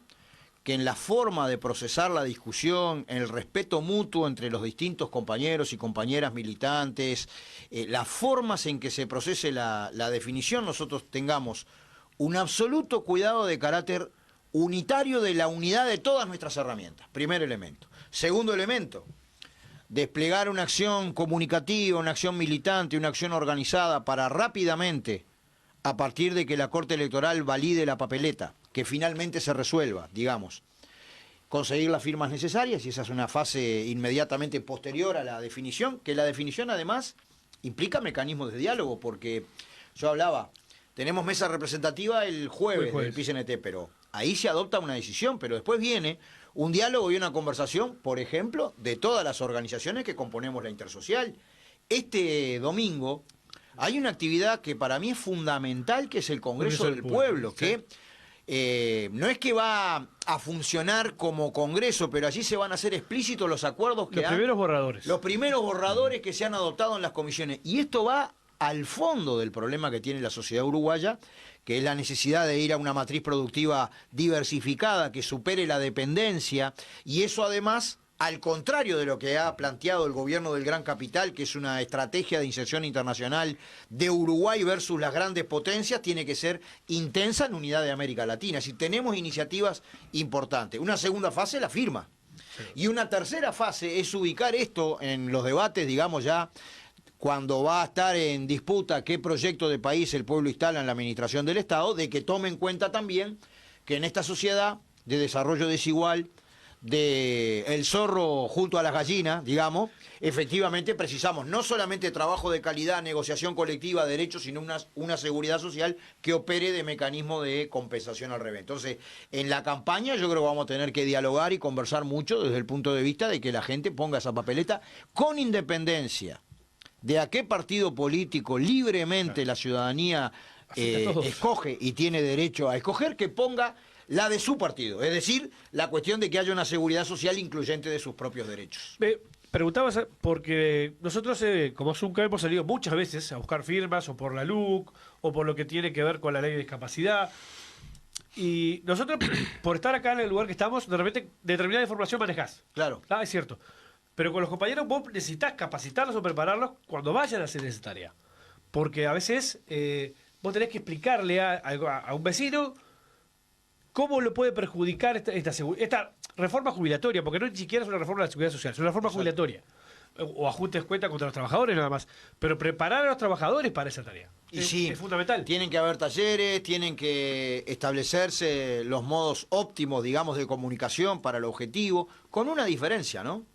que en la forma de procesar la discusión, en el respeto mutuo entre los distintos compañeros y compañeras militantes, las formas en que se procese la definición, nosotros tengamos un absoluto cuidado de carácter unitario de la unidad de todas nuestras herramientas. Primer elemento. Segundo elemento, desplegar una acción comunicativa, una acción militante, una acción organizada para rápidamente, a partir de que la Corte Electoral valide la papeleta, que finalmente se resuelva, digamos, conseguir las firmas necesarias, y esa es una fase inmediatamente posterior a la definición, que la definición además implica mecanismos de diálogo, porque yo hablaba, tenemos mesa representativa el jueves del PCNT, pero ahí se adopta una decisión, pero después viene un diálogo y una conversación, por ejemplo, de todas las organizaciones que componemos la Intersocial. Este domingo hay una actividad que para mí es fundamental, que es el Congreso del Pueblo, que no es que va a funcionar como Congreso, pero allí se van a hacer explícitos los acuerdos que Los primeros borradores que se han adoptado en las comisiones. Y esto va al fondo del problema que tiene la sociedad uruguaya, que es la necesidad de ir a una matriz productiva diversificada que supere la dependencia, y eso además, al contrario de lo que ha planteado el gobierno del Gran Capital, que es una estrategia de inserción internacional de Uruguay versus las grandes potencias, tiene que ser intensa en unidad de América Latina. Si tenemos iniciativas importantes. Una segunda fase, la firma. Y una tercera fase es ubicar esto en los debates, digamos ya, cuando va a estar en disputa qué proyecto de país el pueblo instala en la administración del Estado, de que tome en cuenta también que en esta sociedad de desarrollo desigual, de el zorro junto a las gallinas, digamos, efectivamente precisamos no solamente trabajo de calidad, negociación colectiva, derechos, sino una seguridad social que opere de mecanismo de compensación al revés. Entonces, en la campaña yo creo que vamos a tener que dialogar y conversar mucho desde el punto de vista de que la gente ponga esa papeleta con independencia de a qué partido político libremente la ciudadanía escoge y tiene derecho a escoger, que ponga la de su partido, es decir, la cuestión de que haya una seguridad social incluyente de sus propios derechos. Preguntabas, porque nosotros como Zunca hemos salido muchas veces a buscar firmas, o por la LUC, o por lo que tiene que ver con la ley de discapacidad, y nosotros, por estar acá en el lugar que estamos, de repente determinada información manejás. Claro. Ah, es cierto. Pero con los compañeros vos necesitas capacitarlos o prepararlos cuando vayan a hacer esa tarea. Porque a veces vos tenés que explicarle a un vecino cómo lo puede perjudicar esta reforma jubilatoria, porque no ni siquiera es una reforma de la seguridad social, es una reforma jubilatoria. O ajustes cuenta contra los trabajadores nada más. Pero preparar a los trabajadores para esa tarea. Y sí, es fundamental. Tienen que haber talleres, tienen que establecerse los modos óptimos, digamos, de comunicación para el objetivo, con una diferencia, ¿no?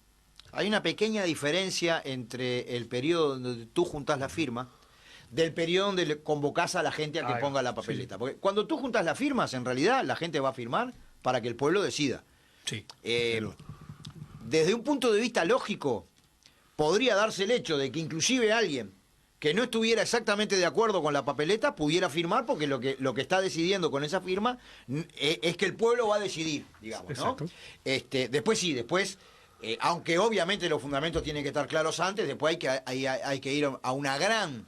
Hay una pequeña diferencia entre el periodo donde tú juntás la firma del periodo donde le convocás a la gente a que ponga la papeleta. Sí. Porque cuando tú juntas las firmas, en realidad la gente va a firmar para que el pueblo decida. Sí. Desde un punto de vista lógico, podría darse el hecho de que inclusive alguien que no estuviera exactamente de acuerdo con la papeleta pudiera firmar, porque lo que está decidiendo con esa firma es que el pueblo va a decidir, digamos, ¿no? Después aunque obviamente los fundamentos tienen que estar claros antes, después hay que ir a una gran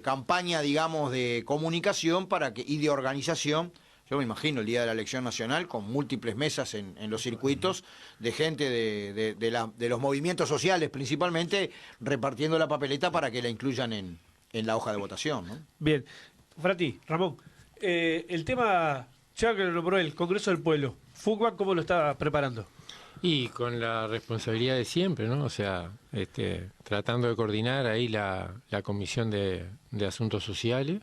campaña, digamos, de comunicación y de organización. Yo me imagino el día de la elección nacional con múltiples mesas en los circuitos de gente de los movimientos sociales principalmente, repartiendo la papeleta para que la incluyan en la hoja de votación, ¿no? Bien. Frati, Ramón, el tema, ya que lo nombró el Congreso del Pueblo, FUCBA, ¿cómo lo está preparando? Y con la responsabilidad de siempre, ¿no? O sea, tratando de coordinar ahí la Comisión de Asuntos Sociales.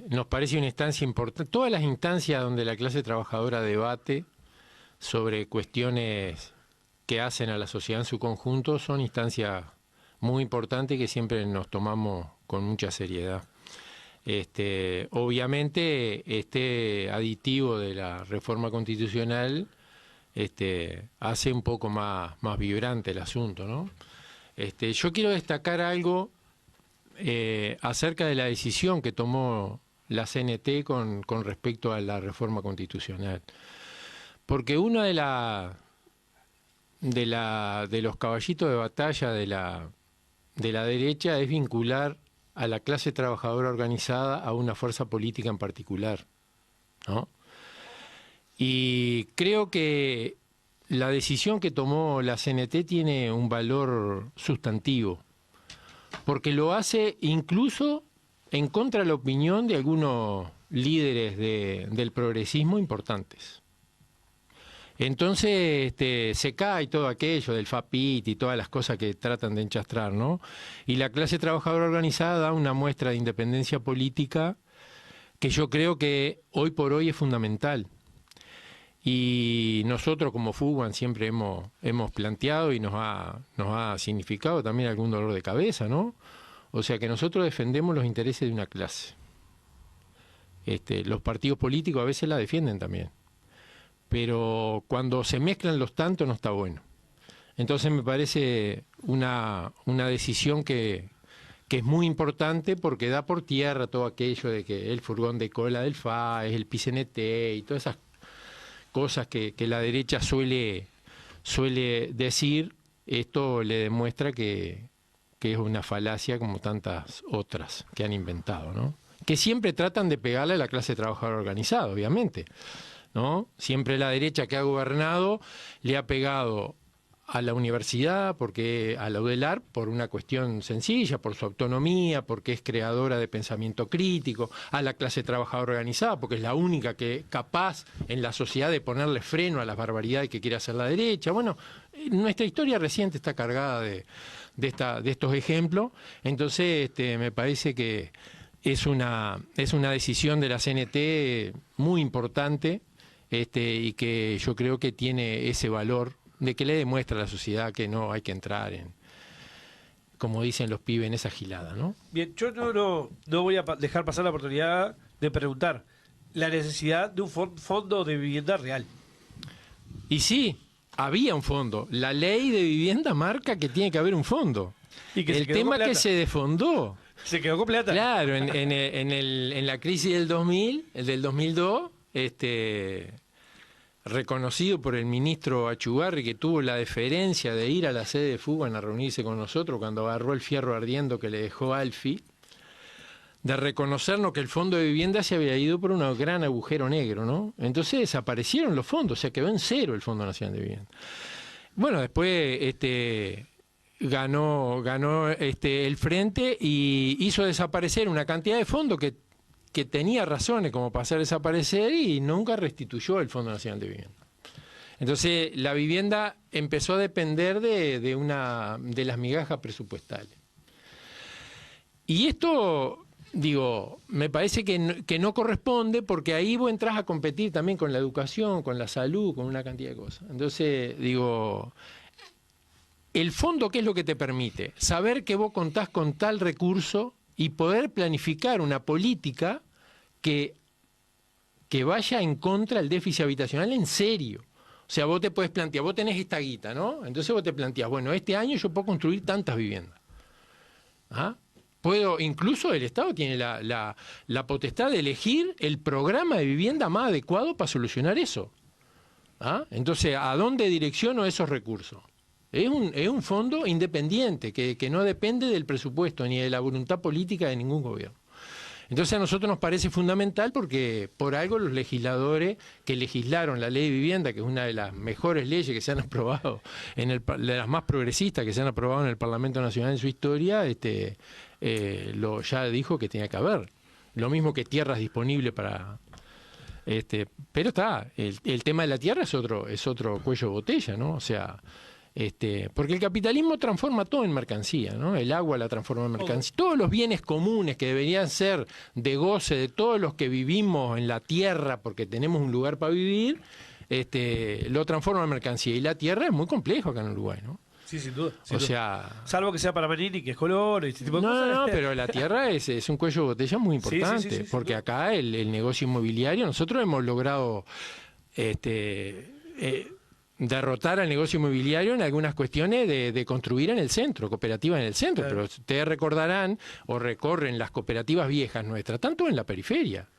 Nos parece una instancia importante. Todas las instancias donde la clase trabajadora debate sobre cuestiones que hacen a la sociedad en su conjunto son instancias muy importantes que siempre nos tomamos con mucha seriedad. Obviamente, este aditivo de la reforma constitucional hace un poco más vibrante el asunto, ¿no? Yo quiero destacar algo acerca de la decisión que tomó la CNT con respecto a la reforma constitucional. Porque uno de los caballitos de batalla de la derecha es vincular a la clase trabajadora organizada a una fuerza política en particular, ¿no? Y creo que la decisión que tomó la CNT tiene un valor sustantivo, porque lo hace incluso en contra de la opinión de algunos líderes del progresismo importantes. Entonces se cae todo aquello del FAPIT y todas las cosas que tratan de enchastrar, ¿no? Y la clase trabajadora organizada da una muestra de independencia política que yo creo que hoy por hoy es fundamental. Y nosotros como FUGAN siempre hemos planteado y nos ha significado también algún dolor de cabeza, ¿no? O sea que nosotros defendemos los intereses de una clase. Los partidos políticos a veces la defienden también. Pero cuando se mezclan los tantos no está bueno. Entonces me parece una decisión que es muy importante porque da por tierra todo aquello de que el furgón de cola del FA es el PCNT y todas esas cosas que la derecha suele decir. Esto le demuestra que es una falacia como tantas otras que han inventado, ¿no? Que siempre tratan de pegarle a la clase trabajadora organizada, obviamente, ¿no? Siempre la derecha que ha gobernado le ha pegado a la universidad, a la UDELAR, por una cuestión sencilla, por su autonomía, porque es creadora de pensamiento crítico, a la clase trabajadora organizada, porque es la única que es capaz en la sociedad de ponerle freno a las barbaridades que quiere hacer la derecha. Bueno, nuestra historia reciente está cargada de estos ejemplos. Entonces me parece que es una decisión de la CNT muy importante, y que yo creo que tiene ese valor de que le demuestra a la sociedad que no hay que entrar en, como dicen los pibes, en esa gilada, ¿no? Bien, yo no voy a dejar pasar la oportunidad de preguntar la necesidad de un fondo de vivienda real. Y sí, había un fondo. La ley de vivienda marca que tiene que haber un fondo. Y que el tema es que se desfondó. Se quedó con plata. Claro, en la crisis del 2000, el del 2002, reconocido por el ministro Achugarri, que tuvo la deferencia de ir a la sede de Fuban a reunirse con nosotros cuando agarró el fierro ardiendo que le dejó Alfi, de reconocernos que el fondo de vivienda se había ido por un gran agujero negro, ¿no? Entonces desaparecieron los fondos, o sea, quedó en cero el Fondo Nacional de Vivienda. Bueno, después ganó el Frente y hizo desaparecer una cantidad de fondos que tenía razones como para hacer desaparecer y nunca restituyó el Fondo Nacional de Vivienda. Entonces la vivienda empezó a depender de las migajas presupuestales. Y esto, digo, me parece que no corresponde, porque ahí vos entras a competir también con la educación, con la salud, con una cantidad de cosas. Entonces, digo, el fondo, ¿qué es lo que te permite? Saber que vos contás con tal recurso y poder planificar una política que vaya en contra del déficit habitacional en serio. O sea, vos te podés plantear, vos tenés esta guita, ¿no? Entonces vos te planteás, bueno, este año yo puedo construir tantas viviendas. ¿Ah? Incluso el Estado tiene la potestad de elegir el programa de vivienda más adecuado para solucionar eso. ¿Ah? Entonces, ¿a dónde direcciono esos recursos? Es un fondo independiente, que no depende del presupuesto ni de la voluntad política de ningún gobierno. Entonces a nosotros nos parece fundamental, porque por algo los legisladores que legislaron la ley de vivienda, que es una de las mejores leyes que se han aprobado, de las más progresistas que se han aprobado en el Parlamento Nacional en su historia, ya dijo que tenía que haber. Lo mismo que tierras disponibles para... pero está, el tema de la tierra es otro cuello de botella, ¿no? O sea... porque el capitalismo transforma todo en mercancía, ¿no? El agua la transforma en mercancía. Todos los bienes comunes que deberían ser de goce de todos los que vivimos en la tierra porque tenemos un lugar para vivir, lo transforma en mercancía. Y la tierra es muy complejo acá en Uruguay, ¿no? Sí, sin duda. Salvo que sea para Manini, que es color, este tipo de cosas. No, pero la tierra es un cuello de botella muy importante, sí, porque acá el negocio inmobiliario, nosotros hemos logrado derrotar al negocio inmobiliario en algunas cuestiones de construir en el centro, cooperativas en el centro, claro. Pero ustedes recordarán o recorren las cooperativas viejas nuestras, tanto en la periferia,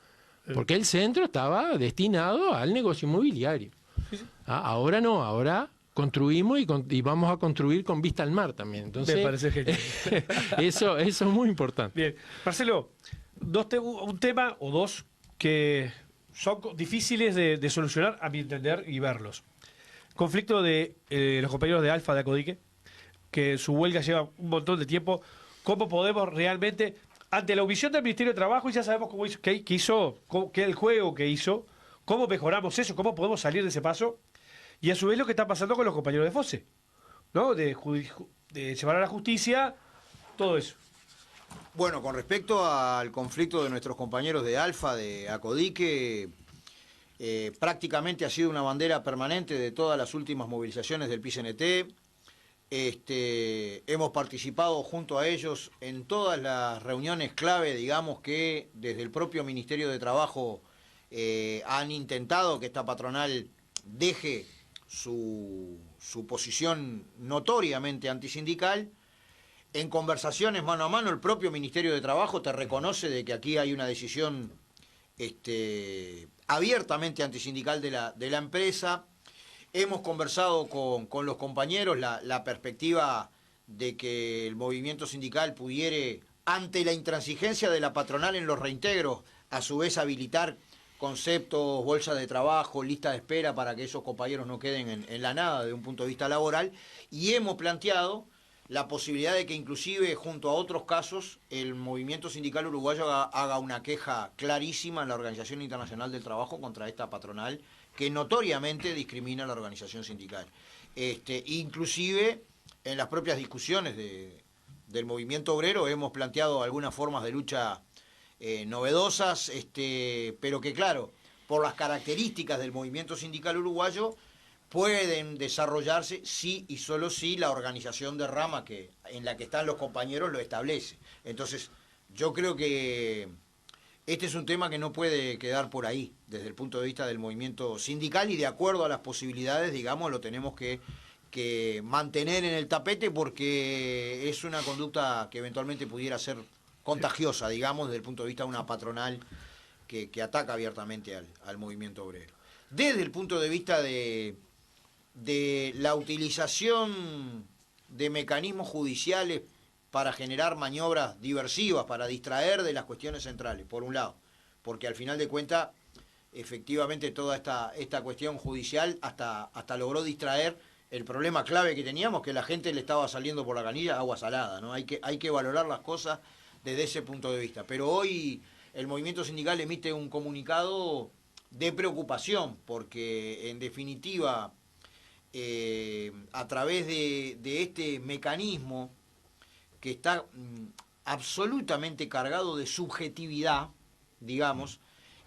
porque el centro estaba destinado al negocio inmobiliario. Sí. Ahora no, ahora construimos y vamos a construir con vista al mar también. Entonces, me parece genial. Eso es muy importante. Bien, Marcelo, un tema o dos que son difíciles de solucionar, a mi entender, y verlos. Conflicto de los compañeros de Alfa de Acodique, que su huelga lleva un montón de tiempo. ¿Cómo podemos realmente, ante la omisión del Ministerio de Trabajo, y ya sabemos cómo hizo, qué el juego que hizo, cómo mejoramos eso, cómo podemos salir de ese paso? Y a su vez lo que está pasando con los compañeros de FOSE, ¿no? De llevar a la justicia, todo eso. Bueno, con respecto al conflicto de nuestros compañeros de Alfa, de Acodique, prácticamente ha sido una bandera permanente de todas las últimas movilizaciones del PICNT. Hemos participado junto a ellos en todas las reuniones clave, digamos, que desde el propio Ministerio de Trabajo han intentado que esta patronal deje su posición notoriamente antisindical. En conversaciones mano a mano, el propio Ministerio de Trabajo te reconoce de que aquí hay una decisión abiertamente antisindical de la empresa. Hemos conversado con los compañeros la perspectiva de que el movimiento sindical pudiere, ante la intransigencia de la patronal en los reintegros, a su vez habilitar conceptos, bolsas de trabajo, lista de espera para que esos compañeros no queden en la nada desde un punto de vista laboral. Y hemos planteado la posibilidad de que inclusive junto a otros casos el movimiento sindical uruguayo haga una queja clarísima en la Organización Internacional del Trabajo contra esta patronal que notoriamente discrimina a la organización sindical. Inclusive en las propias discusiones del movimiento obrero hemos planteado algunas formas de lucha novedosas, pero que claro, por las características del movimiento sindical uruguayo, pueden desarrollarse sí y solo si la organización de rama en la que están los compañeros lo establece. Entonces, yo creo que este es un tema que no puede quedar por ahí, desde el punto de vista del movimiento sindical, y de acuerdo a las posibilidades, digamos, lo tenemos que mantener en el tapete, porque es una conducta que eventualmente pudiera ser contagiosa, digamos, desde el punto de vista de una patronal que ataca abiertamente al movimiento obrero. Desde el punto de vista de la utilización de mecanismos judiciales para generar maniobras diversivas, para distraer de las cuestiones centrales, por un lado, porque al final de cuentas, efectivamente, toda esta cuestión judicial hasta logró distraer el problema clave que teníamos, que la gente le estaba saliendo por la canilla agua salada, ¿no? Hay que valorar las cosas desde ese punto de vista. Pero hoy el movimiento sindical emite un comunicado de preocupación, porque en definitiva, a través de este mecanismo que está absolutamente cargado de subjetividad, digamos,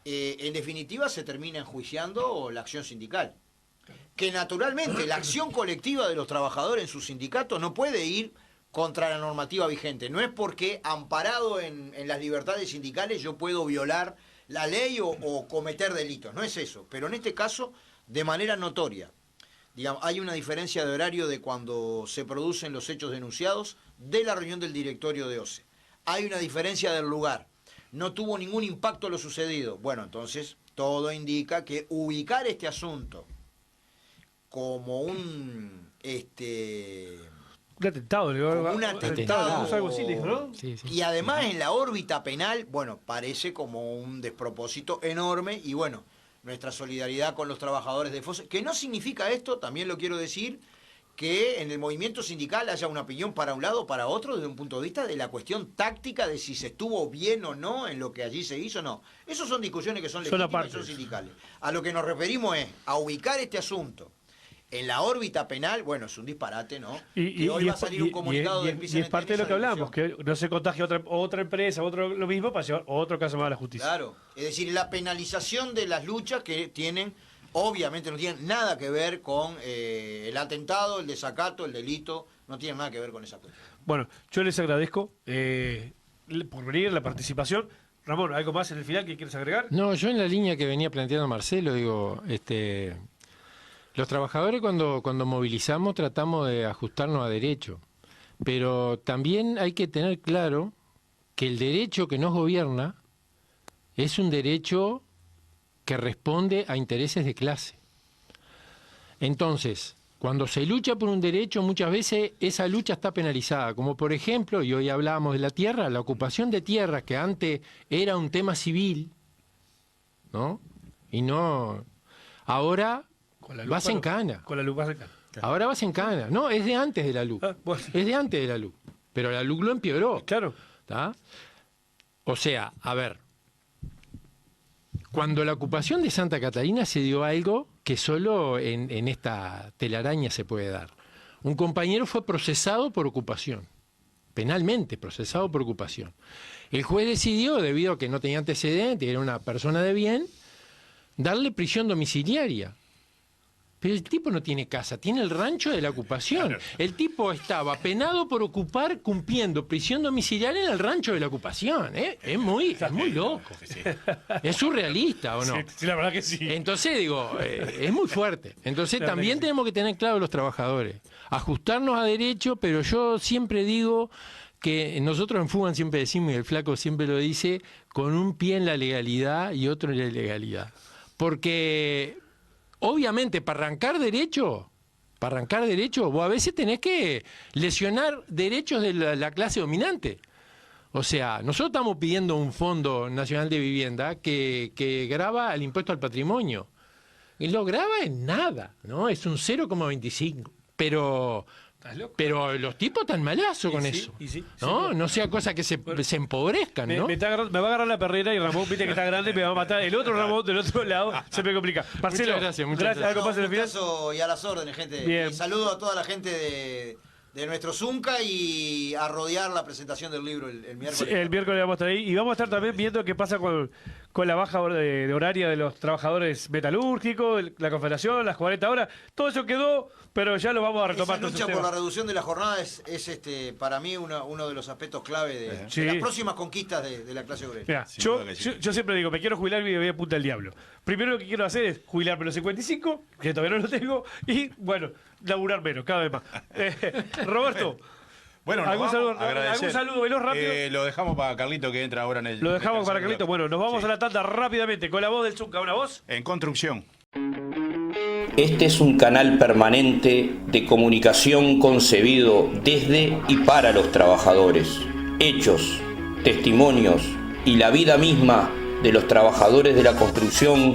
en definitiva se termina enjuiciando la acción sindical. Que naturalmente la acción colectiva de los trabajadores en sus sindicatos no puede ir contra la normativa vigente. No es porque, amparado en las libertades sindicales, yo puedo violar la ley o cometer delitos. No es eso. Pero en este caso, de manera notoria. Digamos, hay una diferencia de horario de cuando se producen los hechos denunciados de la reunión del directorio de OCE. Hay una diferencia del lugar. No tuvo ningún impacto lo sucedido. Bueno, entonces todo indica que ubicar este asunto como un atentado, algo así, dijo, ¿no? Sí. Y además en la órbita penal, bueno, parece como un despropósito enorme. Y bueno, nuestra solidaridad con los trabajadores de FOSE, que no significa esto, también lo quiero decir, que en el movimiento sindical haya una opinión para un lado o para otro desde un punto de vista de la cuestión táctica de si se estuvo bien o no en lo que allí se hizo, no. Esas son discusiones que son legítimas y son sindicales. A lo que nos referimos es a ubicar este asunto en la órbita penal. Bueno, es un disparate, ¿no? Y hoy va a salir un comunicado del y es parte de lo que hablamos, que no se contagie otra empresa, lo mismo, para llevar otro caso más a la justicia. Claro, es decir, la penalización de las luchas que tienen, obviamente no tienen nada que ver con el atentado, el desacato, el delito, no tienen nada que ver con esa cuestión. Bueno, yo les agradezco por venir, la participación. Ramón, ¿algo más en el final que quieres agregar? No, yo en la línea que venía planteando Marcelo, digo, los trabajadores cuando movilizamos tratamos de ajustarnos a derecho, pero también hay que tener claro que el derecho que nos gobierna es un derecho que responde a intereses de clase. Entonces, cuando se lucha por un derecho, muchas veces esa lucha está penalizada, como por ejemplo, y hoy hablábamos de la tierra, la ocupación de tierras, que antes era un tema civil, ¿no? Y no... Ahora... vas en cana. Con la luz vas en cana. Claro. Ahora vas en cana. No, es de antes de la luz. Bueno. Es de antes de la luz. Pero la luz lo empeoró. Claro. ¿Tá? O sea, a ver, cuando la ocupación de Santa Catalina se dio algo que solo en esta telaraña se puede dar. Un compañero fue procesado por ocupación. Penalmente procesado por ocupación. El juez decidió, debido a que no tenía antecedentes, era una persona de bien, darle prisión domiciliaria. Pero el tipo no tiene casa, tiene el rancho de la ocupación. Claro. El tipo estaba penado por ocupar, cumpliendo prisión domiciliaria en el rancho de la ocupación. Es muy loco. Sí. Es surrealista, ¿o no? Sí, la verdad que sí. Entonces, digo, es muy fuerte. Entonces, también tenemos que tener claro los trabajadores. Ajustarnos a derecho, pero yo siempre digo que nosotros en Fugan siempre decimos, y el Flaco siempre lo dice, con un pie en la legalidad y otro en la ilegalidad. Porque... obviamente, para arrancar derecho, vos a veces tenés que lesionar derechos de la clase dominante. O sea, nosotros estamos pidiendo un Fondo Nacional de Vivienda que grava el impuesto al patrimonio. Y lo grava en nada, ¿no? Es un 0,25. Pero los tipos están malazos con eso. ¿No? No sea cosa que se empobrezcan, ¿no? Me va a agarrar la perrera y Ramón, viste que está grande, me va a matar. El otro Ramón del otro lado se me complica. Marcelo, muchas gracias. ¿Algo más en el final? Y a las órdenes, gente. Y saludo a toda la gente de de nuestro Zunca y a rodear la presentación del libro el miércoles. Sí, el miércoles vamos a estar ahí y vamos a estar también viendo qué pasa con la baja de horaria de los trabajadores metalúrgicos, la confederación, las 40 horas. Todo eso quedó, pero ya lo vamos a retomar. Esa lucha por la reducción de la jornada es para mí uno de los aspectos clave de las próximas conquistas de la clase obrera. Mirá, yo siempre digo, me quiero jubilar y me voy a punta del diablo. Primero lo que quiero hacer es jubilarme a los 55, que todavía no lo tengo, y bueno, laburar menos, cada vez más. Roberto. Bueno, ¿Algún saludo veloz rápido? Lo dejamos para Carlito que entra ahora en el... Lo dejamos para Carlito. Bueno, nos vamos a la tanda rápidamente con la voz del Zunca. ¿Una voz? En construcción. Este es un canal permanente de comunicación concebido desde y para los trabajadores. Hechos, testimonios y la vida misma de los trabajadores de la construcción,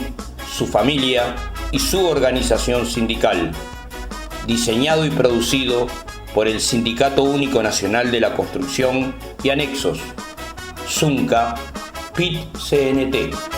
su familia y su organización sindical. Diseñado y producido por el Sindicato Único Nacional de la Construcción y Anexos, Zunca, PIT-CNT.